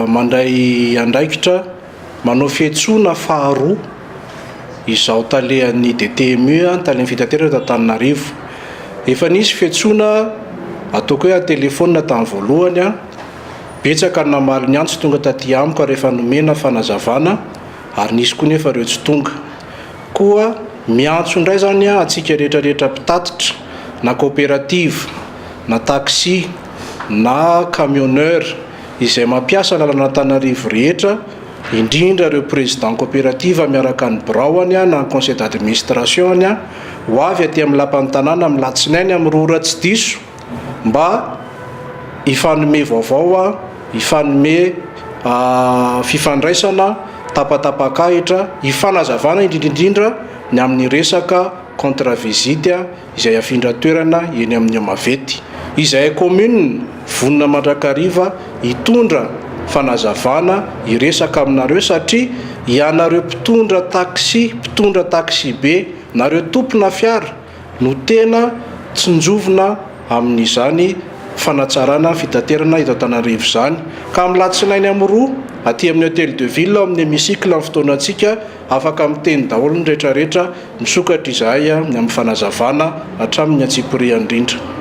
mandray andraikitra manao fiantsona faharoa izao talehan'ny DTMU talehan'ny fitaterana Antananarivo. Efa nisy fiantsona ataoko hoe telefônina tamin'ny voalohany betsaka namaly ny antso tonga taty amiko rehefa nomena fanazavana ary nisy koa nefa ireo tsy tonga. Koa miantso indray zany atsika rehetrarehetra mpitatitra na coopérative na taxi na camionneur izay mampiasa lalana Antananarivo rehetra, indrindra ireo président coopérative miaraka ny braony na conseil d'administration ho avy aty amin'ny lapan'ny tanàna amin'ny latsinainy amin'ny rora tsy diso mba hifanome vaovao hifanome fifandraisana tapatapakahitra hifanazavana indrindrindrindra ny amin'ny resaka contre visite izay afindra toerana eny amin'ny Mavety izay commune vonona Mandrakariva hitondra fanazavana hiresaka aminareo satria ianareo mpitondra taxi be nareo tompona fiara no tena tsinjovina amin'izany fanatsarana fitaterana eto Antananarivo zany. Ka amin'ny latsinainy amin'ny roa aty amin'ny hôtel de ville amin'ny hémicycle amin'ny fotoanantsika afaka miteny daholo ny rehetrarehetra misokatra izahay amin'ny fanazavana hatramin'ny atsipiriany indrindra.